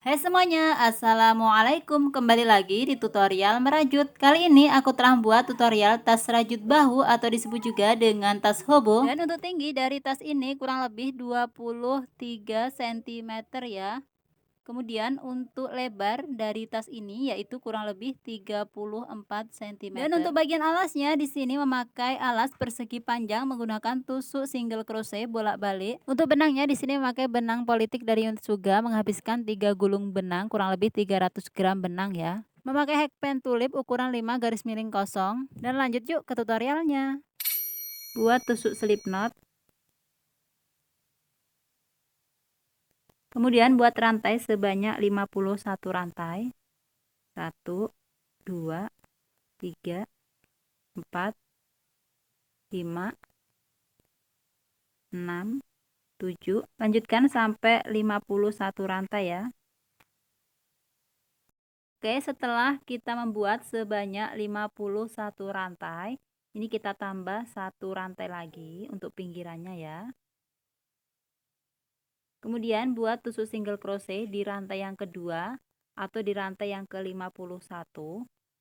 Hai semuanya, Assalamualaikum. Kembali lagi di tutorial merajut. Kali ini aku telah membuat tutorial tas rajut bahu atau disebut juga dengan tas hobo. Dan untuk tinggi dari tas ini kurang lebih 23 cm ya. Kemudian untuk lebar dari tas ini yaitu kurang lebih 34 cm. Dan untuk bagian alasnya di sini memakai alas persegi panjang menggunakan tusuk single crochet bolak-balik. Untuk benangnya di sini memakai benang politik dari Unsuga, menghabiskan 3 gulung benang kurang lebih 300 gram benang ya. Memakai hakpen tulip ukuran 5 garis miring kosong. Dan lanjut yuk ke tutorialnya. Buat tusuk slip knot. Kemudian buat rantai sebanyak 51 rantai. 1, 2, 3, 4, 5, 6, 7. Lanjutkan sampai 51 rantai ya. Oke, setelah kita membuat sebanyak 51 rantai, ini kita tambah satu rantai lagi untuk pinggirannya ya. Kemudian buat tusuk single crochet di rantai yang kedua atau di rantai yang ke-51.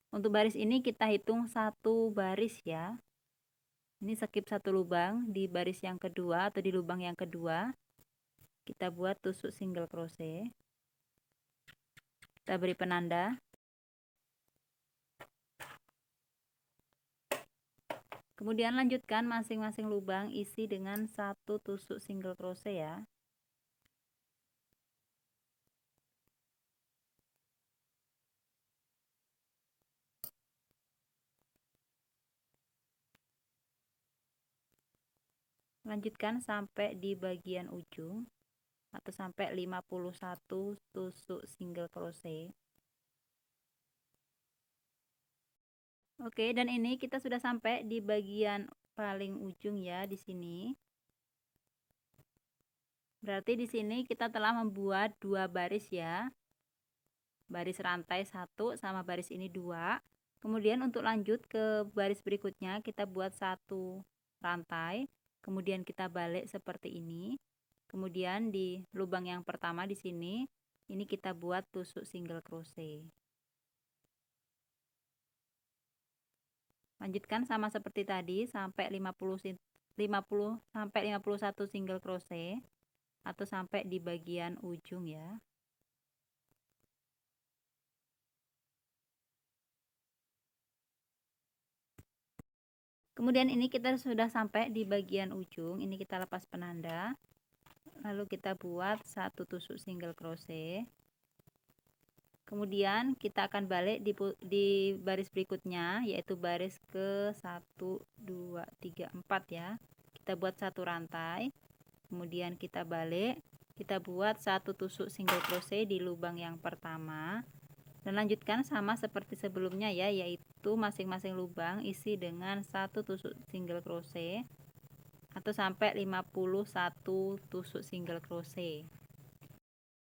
Untuk baris ini kita hitung satu baris ya. Ini skip satu lubang di baris yang kedua atau di lubang yang kedua. Kita buat tusuk single crochet. Kita beri penanda. Kemudian lanjutkan masing-masing lubang isi dengan satu tusuk single crochet ya. Lanjutkan sampai di bagian ujung atau sampai 51 tusuk single crochet. Oke, dan ini kita sudah sampai di bagian paling ujung ya di sini. Berarti di sini kita telah membuat dua baris ya. Baris rantai 1 sama baris ini 2. Kemudian untuk lanjut ke baris berikutnya kita buat satu rantai, kemudian kita balik seperti ini. Kemudian di lubang yang pertama di sini, ini kita buat tusuk single crochet. Lanjutkan sama seperti tadi sampai 50 sampai 51 single crochet atau sampai di bagian ujung ya. Kemudian ini kita sudah sampai di bagian ujung, ini kita lepas penanda. Lalu kita buat satu tusuk single crochet. Kemudian kita akan balik di baris berikutnya, yaitu baris ke 1, 2, 3, 4 ya. Kita buat satu rantai, kemudian kita balik, kita buat satu tusuk single crochet di lubang yang pertama. Dan lanjutkan sama seperti sebelumnya ya, yaitu masing-masing lubang isi dengan satu tusuk single crochet atau sampai 51 tusuk single crochet.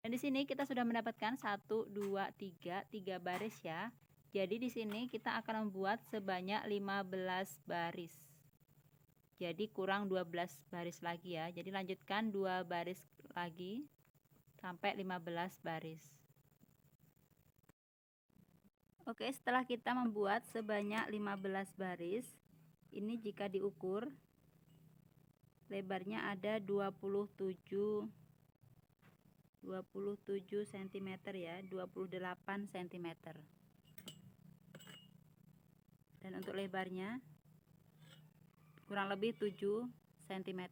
Dan di sini kita sudah mendapatkan 1, 2, 3 baris ya. Jadi di sini kita akan membuat sebanyak 15 baris. Jadi kurang 12 baris lagi ya. Jadi lanjutkan 2 baris lagi sampai 15 baris. Oke, setelah kita membuat sebanyak 15 baris, ini jika diukur lebarnya ada 27 cm ya, 28 cm. Dan untuk lebarnya kurang lebih 7 cm.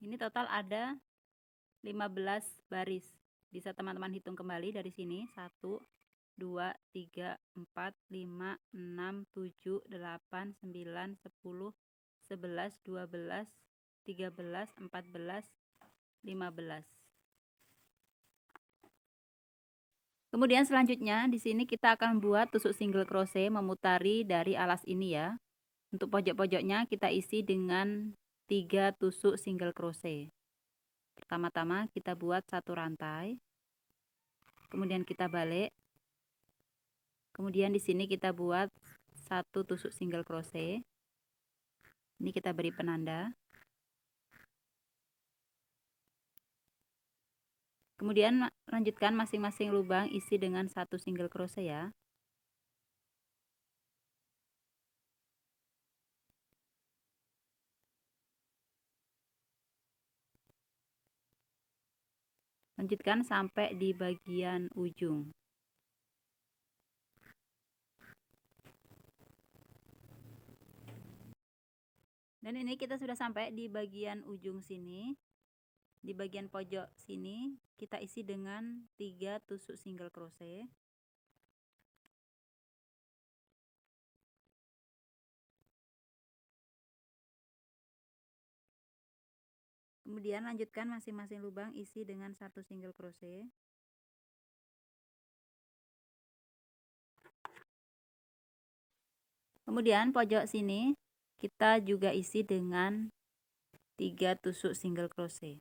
Ini total ada 15 baris. Bisa teman-teman hitung kembali dari sini. 1, 2, 3, 4, 5, 6, 7, 8, 9, 10, 11, 12, 13, 14, 15. Kemudian selanjutnya di sini kita akan buat tusuk single crochet memutari dari alas ini ya. Untuk pojok-pojoknya kita isi dengan 3 tusuk single crochet. Pertama-tama kita buat satu rantai. Kemudian kita balik. Kemudian di sini kita buat satu tusuk single crochet. Ini kita beri penanda. Kemudian lanjutkan masing-masing lubang isi dengan 1 single crochet ya. Lanjutkan sampai di bagian ujung. Dan ini kita sudah sampai di bagian ujung sini. Di bagian pojok sini kita isi dengan 3 tusuk single crochet. Kemudian lanjutkan masing-masing lubang isi dengan 1 single crochet. Kemudian pojok sini kita juga isi dengan 3 tusuk single crochet.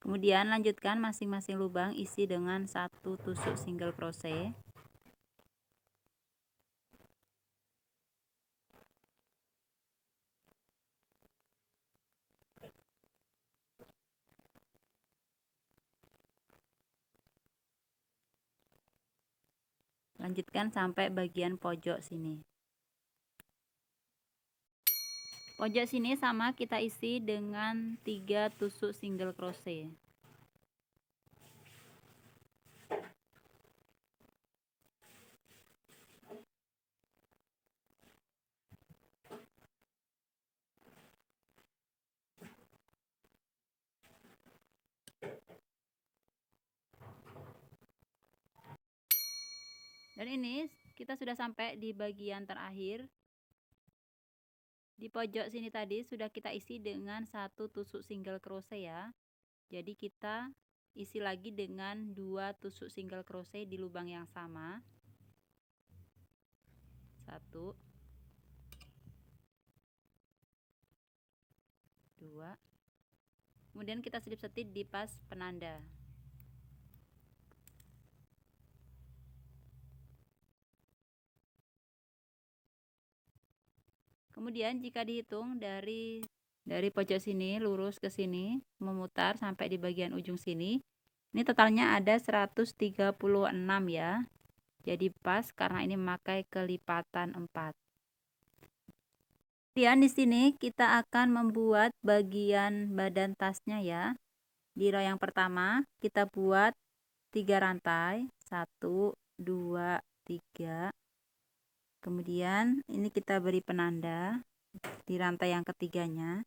Kemudian lanjutkan masing-masing lubang isi dengan 1 tusuk single crochet. Lanjutkan sampai bagian pojok sini. Pojok sini sama kita isi dengan 3 tusuk single crochet. Dan ini kita sudah sampai di bagian terakhir. Di pojok sini tadi sudah kita isi dengan 1 tusuk single crochet ya. Jadi kita isi lagi dengan 2 tusuk single crochet di lubang yang sama. 1 2. Kemudian kita selip-selip di pas penanda. Kemudian jika dihitung dari pojok sini lurus ke sini, memutar sampai di bagian ujung sini, ini totalnya ada 136 ya. Jadi pas karena ini memakai kelipatan 4. Kemudian di sini kita akan membuat bagian badan tasnya ya. Di row yang pertama kita buat 3 rantai, 1 2 3. Kemudian ini kita beri penanda di rantai yang ketiganya.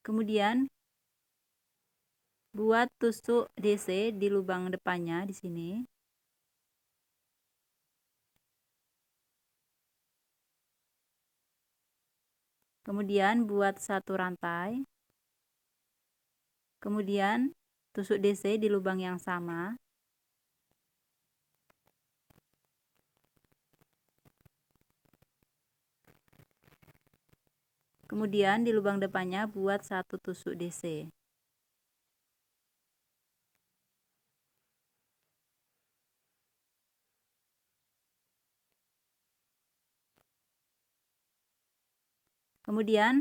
Kemudian buat tusuk DC di lubang depannya di sini. Kemudian buat 1 rantai. Kemudian tusuk DC di lubang yang sama. Kemudian di lubang depannya buat 1 tusuk DC. Kemudian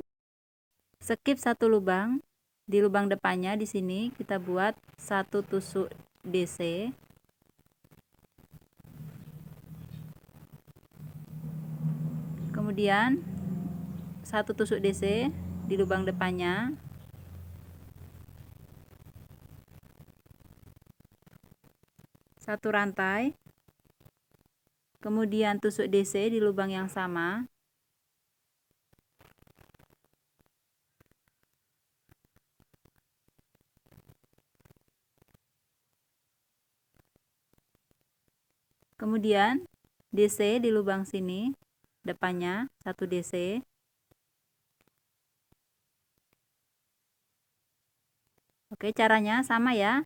skip 1 lubang. Di lubang depannya di sini kita buat 1 tusuk DC. Kemudian 1 tusuk DC di lubang depannya. Satu rantai. Kemudian tusuk DC di lubang yang sama. Kemudian DC di lubang sini depannya 1 DC. Oke, caranya sama ya.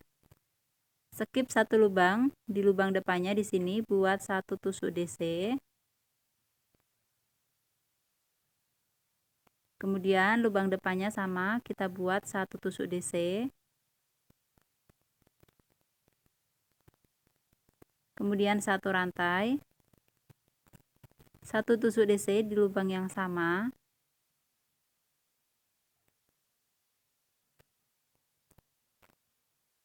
Skip satu lubang, di lubang depannya di sini buat satu tusuk DC. Kemudian lubang depannya sama, kita buat satu tusuk DC. Kemudian satu rantai. Satu tusuk DC di lubang yang sama.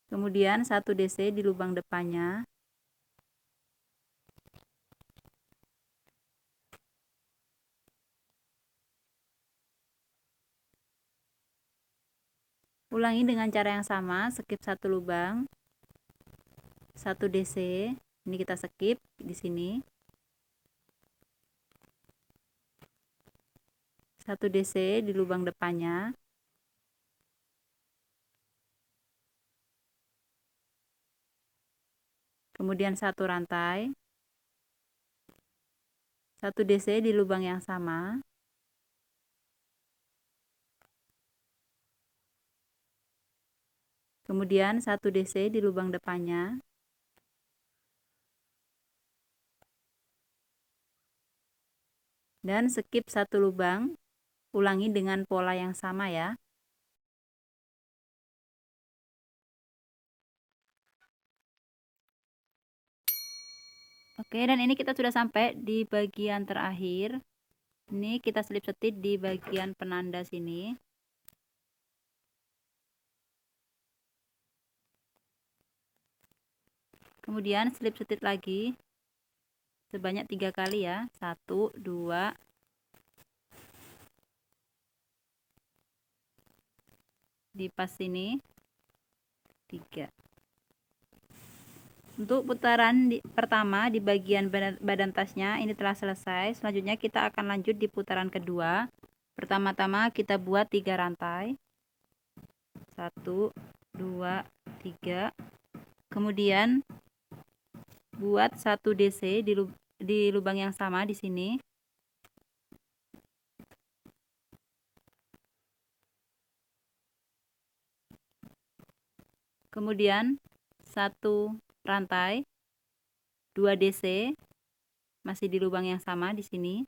Kemudian satu DC di lubang depannya. Ulangi dengan cara yang sama, skip satu lubang. Satu DC. Ini kita skip di sini. Satu DC di lubang depannya. Kemudian satu rantai. Satu DC di lubang yang sama. Kemudian satu DC di lubang depannya. Dan skip satu lubang. Ulangi dengan pola yang sama ya. Oke, dan ini kita sudah sampai di bagian terakhir. Ini kita selip setit di bagian penanda sini. Kemudian selip setit lagi sebanyak 3 kali ya. 1, 2, di pas sini 3. Untuk putaran pertama di bagian badan tasnya ini telah selesai. Selanjutnya kita akan lanjut di putaran kedua. Pertama-tama kita buat 3 rantai. 1, 2, 3. Kemudian buat 1 DC di lubang yang sama di sini. Kemudian 1 rantai, 2 DC masih di lubang yang sama di sini.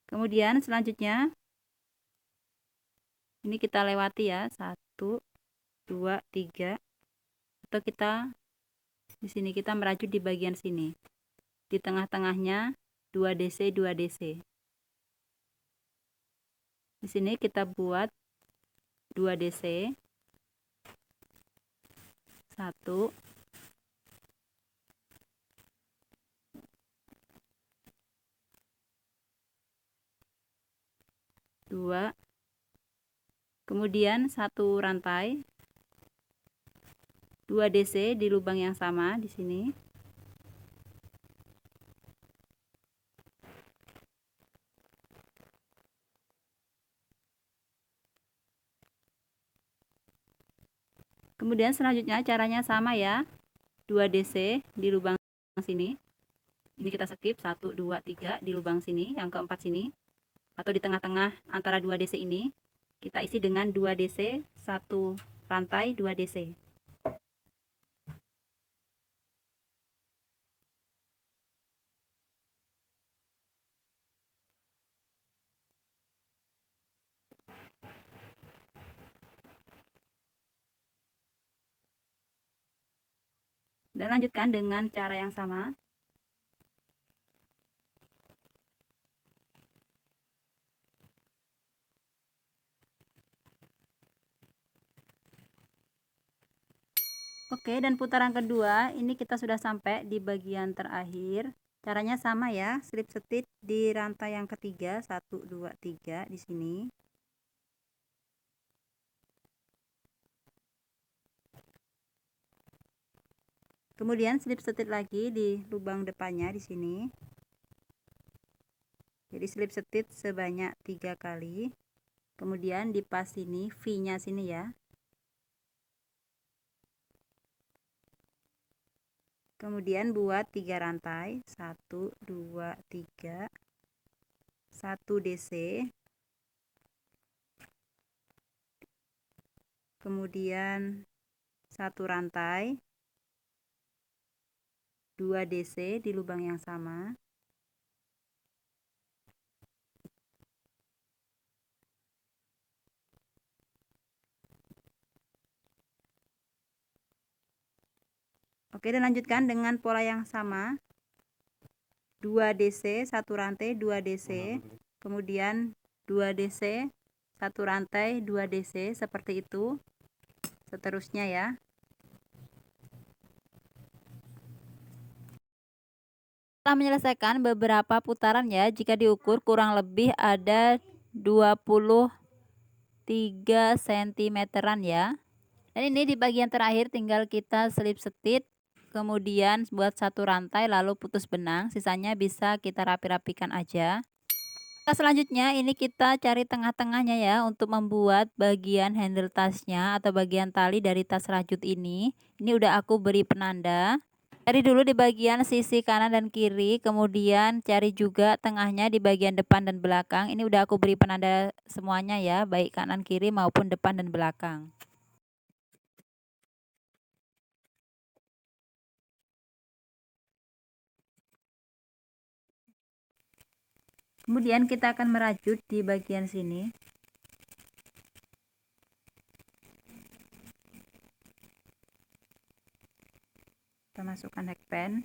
Kemudian selanjutnya ini kita lewati ya, 1, 2, 3. Atau kita di sini kita merajut di bagian sini. Di tengah-tengahnya 2 DC 2 DC. Di sini kita buat 2 DC. 1, 2. Kemudian 1 rantai. 2 DC di lubang yang sama di sini. Kemudian selanjutnya caranya sama ya. 2 DC di lubang sini. Ini kita skip 1, 2, 3 di lubang sini, yang keempat sini. Atau di tengah-tengah antara 2 DC ini. Kita isi dengan 2 DC, 1 rantai, 2 DC. Dan lanjutkan dengan cara yang sama. Oke, dan putaran kedua ini kita sudah sampai di bagian terakhir. Caranya sama ya, slip setit di rantai yang ketiga, 1, 2, 3 di sini. Kemudian slip setit lagi di lubang depannya di sini. Jadi slip setit sebanyak 3 kali. Kemudian di pas sini, V-nya sini ya. Kemudian buat 3 rantai, 1 2 3, 1 DC, kemudian 1 rantai, 2 DC di lubang yang sama, oke, dan lanjutkan dengan pola yang sama, 2 DC, 1 rantai, 2 DC, kemudian 2 DC, 1 rantai, 2 DC, seperti itu, seterusnya ya. Setelah menyelesaikan beberapa putaran ya, jika diukur kurang lebih ada 23 cm-an ya. Dan ini di bagian terakhir tinggal kita selip setit, kemudian buat 1 rantai lalu putus benang, sisanya bisa kita rapi-rapikan aja. Nah, selanjutnya ini kita cari tengah-tengahnya ya untuk membuat bagian handle tasnya atau bagian tali dari tas rajut ini. Ini udah aku beri penanda. Cari dulu di bagian sisi kanan dan kiri, kemudian cari juga tengahnya di bagian depan dan belakang. Ini udah aku beri penanda semuanya ya, baik kanan kiri maupun depan dan belakang. Kemudian kita akan merajut di bagian sini. Kita masukkan hakpen.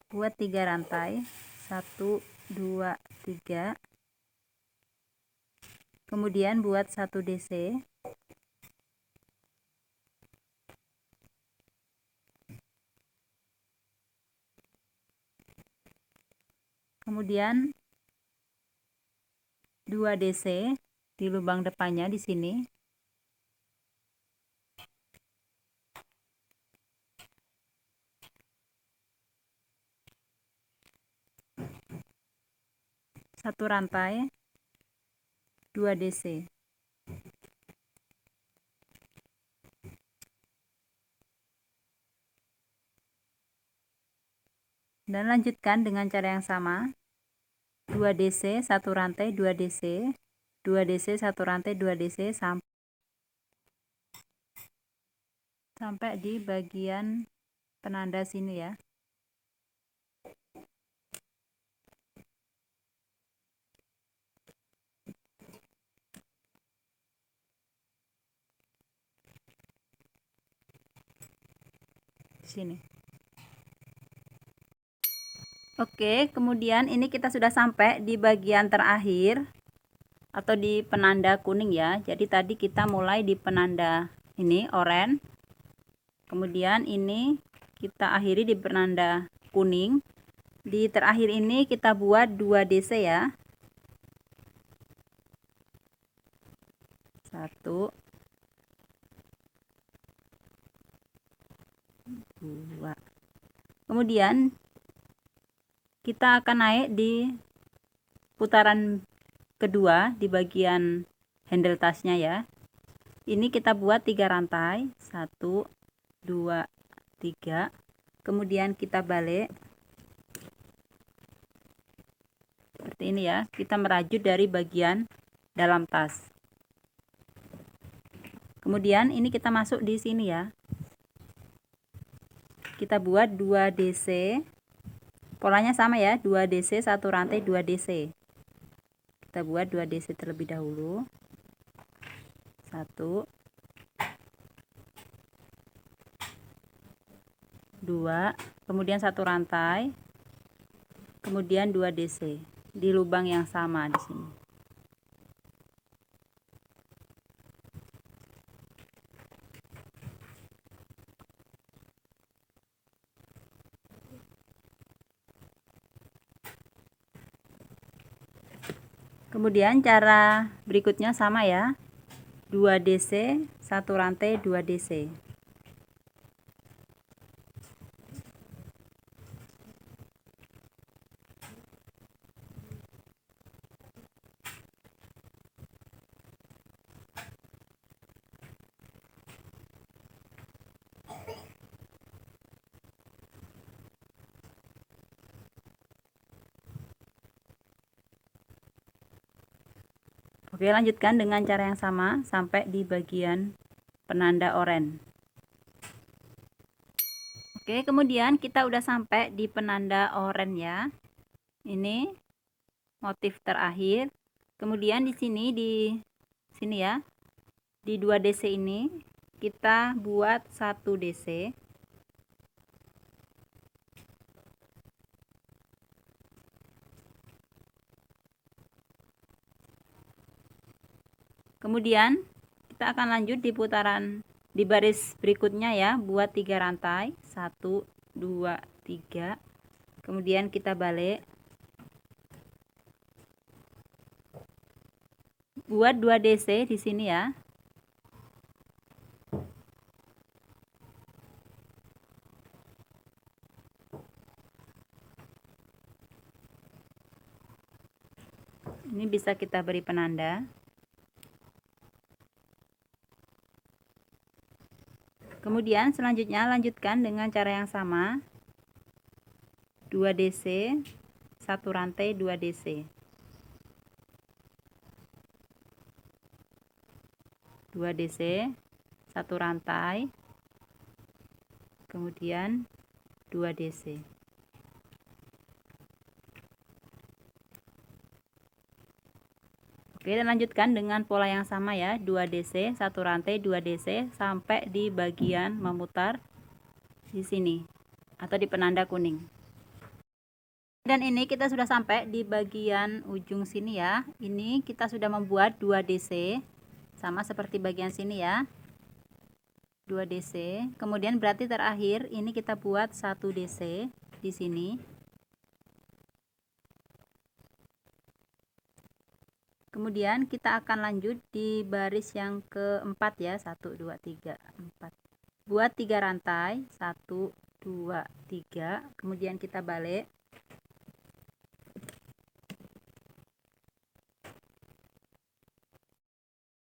Buat 3 rantai, 1 2 3. Kemudian buat 1 DC. Kemudian 2 DC di lubang depannya di sini. Satu rantai, 2 DC. Dan lanjutkan dengan cara yang sama. 2 DC, 1 rantai, 2 DC, 2 DC, 1 rantai, 2 DC sampai di bagian penanda sini ya. Sini. Oke, kemudian ini kita sudah sampai di bagian terakhir atau di penanda kuning ya. Jadi tadi kita mulai di penanda ini oranye. Kemudian ini kita akhiri di penanda kuning. Di terakhir ini kita buat 2 DC ya. 1 2. Kemudian kita akan naik di putaran kedua di bagian handle tasnya ya. Ini kita buat 3 rantai, 1 2 3. Kemudian kita balik seperti ini ya. Kita merajut dari bagian dalam tas. Kemudian ini kita masuk di sini ya. Kita buat 2 DC. Polanya sama ya, 2 DC, 1 rantai, 2 DC. Kita buat 2 DC terlebih dahulu. 1 2, kemudian 1 rantai, kemudian 2 DC di lubang yang sama di sini. Kemudian cara berikutnya sama ya, 2 DC, 1 rantai, 2 DC. Oke, lanjutkan dengan cara yang sama sampai di bagian penanda oranye. Oke, kemudian kita udah sampai di penanda oranye ya. Ini motif terakhir. Kemudian di sini ya, di 2 DC ini kita buat 1 DC. Kemudian kita akan lanjut di putaran di baris berikutnya ya, buat 3 rantai, 1 2 3. Kemudian kita balik, buat 2 DC di sini ya. Ini bisa kita beri penanda. Kemudian selanjutnya lanjutkan dengan cara yang sama, 2 DC, 1 rantai 2 DC, 2 DC, 1 rantai, kemudian 2 DC. Oke, dan lanjutkan dengan pola yang sama ya, 2 DC, 1 rantai 2 DC sampai di bagian memutar di sini atau di penanda kuning. Dan ini kita sudah sampai di bagian ujung sini ya. Ini kita sudah membuat 2 DC sama seperti bagian sini ya, 2 DC. Kemudian berarti terakhir ini kita buat 1 DC di sini. Kemudian kita akan lanjut di baris yang keempat ya, 1 2 3 4. Buat 3 rantai, 1 2 3. Kemudian kita balik.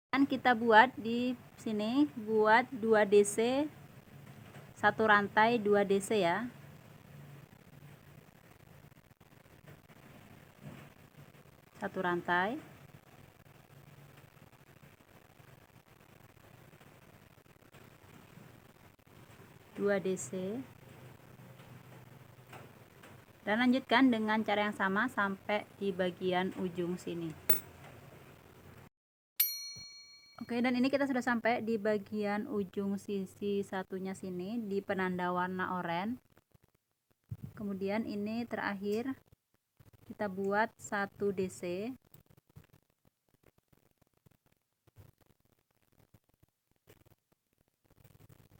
Dan kita buat di sini, buat 2 DC, 1 rantai 2 DC ya. Satu rantai, dua DC, dan lanjutkan dengan cara yang sama sampai di bagian ujung sini. Oke, dan ini kita sudah sampai di bagian ujung sisi satunya sini di penanda warna oranye. Kemudian ini terakhir kita buat 1 DC,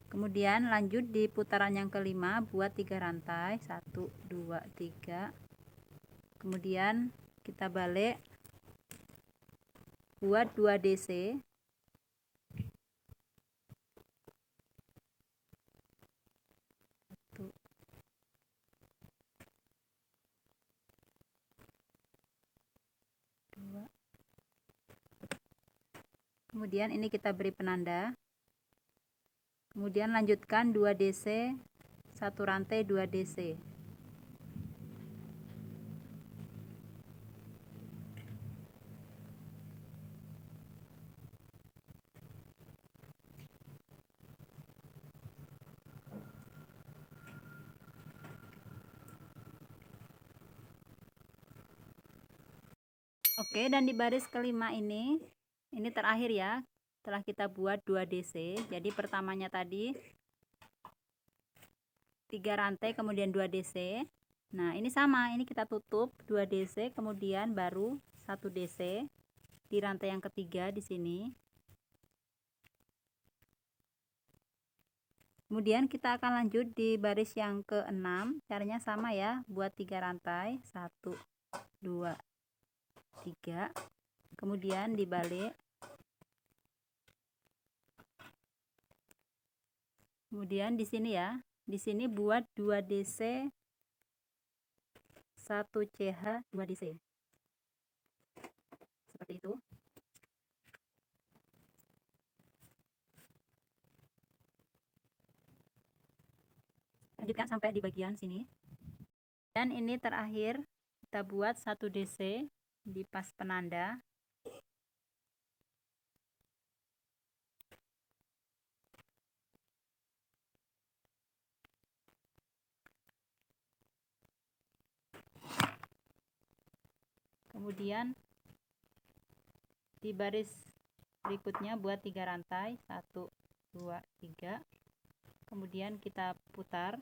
kemudian lanjut di putaran yang kelima, buat 3 rantai, 1 2 3. Kemudian kita balik, buat 2 DC, kemudian ini kita beri penanda. Kemudian lanjutkan 2 DC, 1 rantai 2 DC. Oke, dan di baris kelima ini terakhir ya, setelah kita buat 2 DC. Jadi pertamanya tadi 3 rantai kemudian 2 DC. Nah, ini sama, ini kita tutup 2 DC kemudian baru 1 DC di rantai yang ketiga di sini. Kemudian kita akan lanjut di baris yang ke-6. Caranya sama ya, buat 3 rantai, 1 2 3. Kemudian dibalik. Kemudian di sini ya, di sini buat 2 DC, 1 CH, 2 DC. Seperti itu. Lanjutkan sampai di bagian sini. Dan ini terakhir kita buat 1 DC di pas penanda. Kemudian di baris berikutnya buat 3 rantai, 1 2 3. Kemudian kita putar.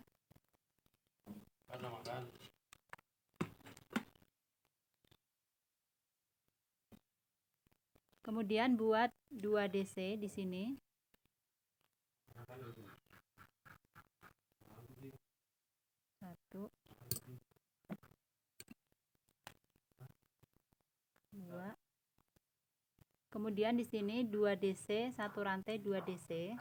Kemudian buat 2 DC di sini. 1 2. Kemudian di sini 2 DC, 1 rantai 2 DC.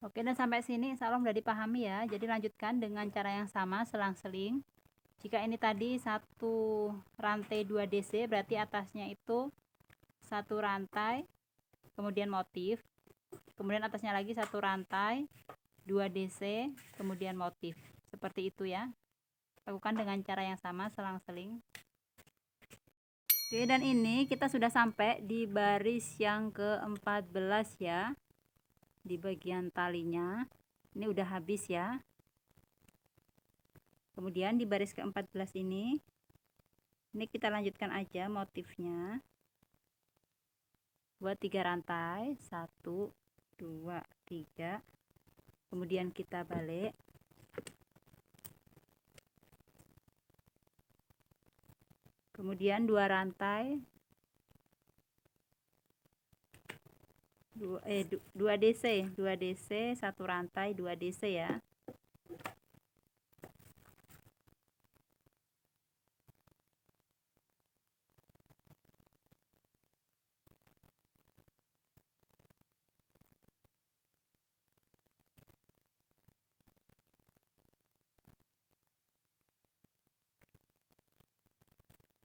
Oke, dan sampai sini insya Allah sudah dipahami ya. Jadi lanjutkan dengan cara yang sama, selang-seling. Jika ini tadi 1 rantai 2 DC, berarti atasnya itu 1 rantai, kemudian motif. Kemudian atasnya lagi 1 rantai, 2 DC, kemudian motif. Seperti itu ya. Lakukan dengan cara yang sama, selang-seling. Oke, dan ini kita sudah sampai di baris yang ke-14 ya. Di bagian talinya ini udah habis ya. Kemudian di baris ke-14 ini kita lanjutkan aja motifnya buat 3 rantai, 1 2 3. Kemudian kita balik, kemudian 2 rantai, 2 DC, 1 rantai 2 DC ya.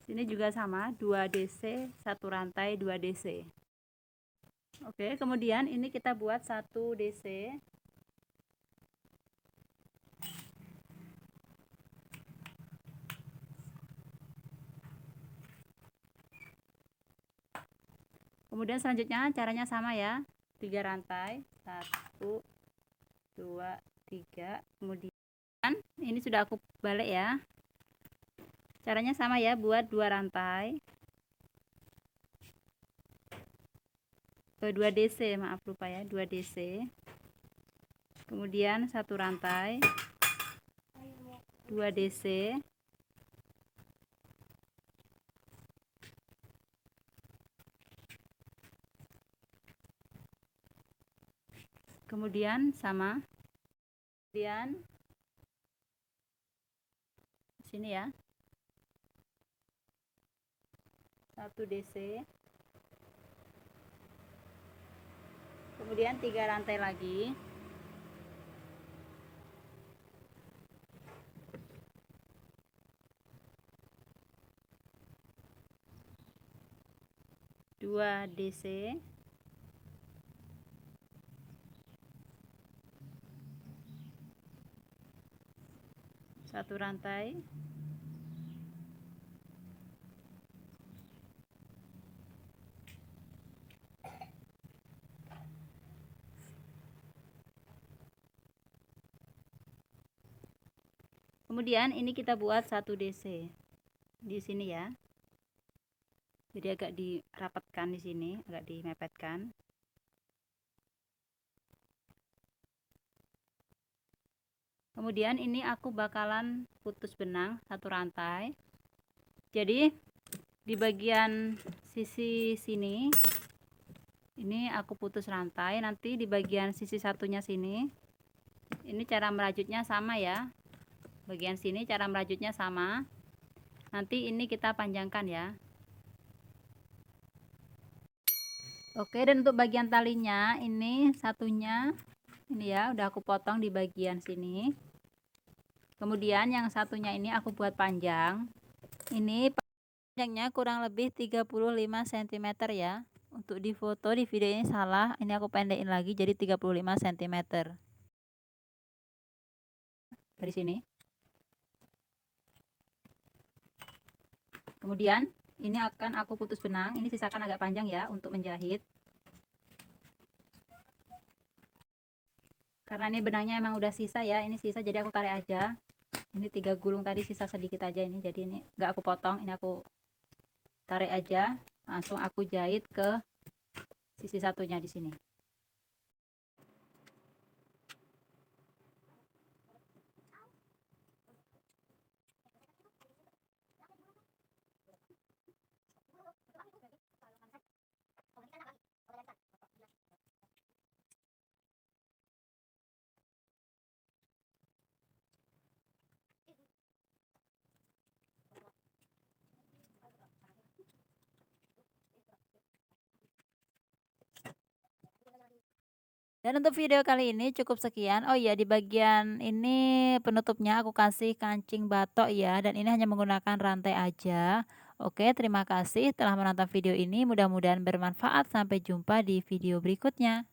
Sini juga sama, 2 DC, 1 rantai 2 DC. Oke, kemudian ini kita buat 1 DC. Kemudian selanjutnya caranya sama ya, 3 rantai, 1 2 3. Kemudian ini sudah aku balik ya. Caranya sama ya, buat 2 rantai, 2 DC, maaf lupa ya, 2 DC. Kemudian 1 rantai, 2 DC. Kemudian sama. Kemudian sini ya. 1 DC. Kemudian 3 rantai lagi. Dua DC. Satu rantai. Kemudian ini kita buat 1 DC di sini ya. Jadi agak dirapatkan di sini, agak dimepetkan. Kemudian ini aku bakalan putus benang 1 rantai. Jadi di bagian sisi sini ini aku putus rantai, nanti di bagian sisi satunya sini ini cara merajutnya sama ya. Bagian sini cara merajutnya sama. Nanti ini kita panjangkan ya. Oke, dan untuk bagian talinya ini satunya ini ya udah aku potong di bagian sini. Kemudian yang satunya ini aku buat panjang. Ini panjangnya kurang lebih 35 cm ya Untuk di foto di video ini salah, ini aku pendekin lagi jadi 35 cm. Dari sini. Kemudian ini akan aku putus benang, ini sisakan agak panjang ya untuk menjahit. Karena ini benangnya emang udah sisa ya, ini sisa jadi aku tarik aja. Ini 3 gulung tadi sisa sedikit aja ini, jadi ini nggak aku potong, ini aku tarik aja, langsung aku jahit ke sisi satunya di sini. Dan untuk video kali ini cukup sekian. Oh iya, di bagian ini penutupnya aku kasih kancing batok ya, dan ini hanya menggunakan rantai aja. Oke, terima kasih telah menonton video ini. Mudah-mudahan bermanfaat. Sampai jumpa di video berikutnya.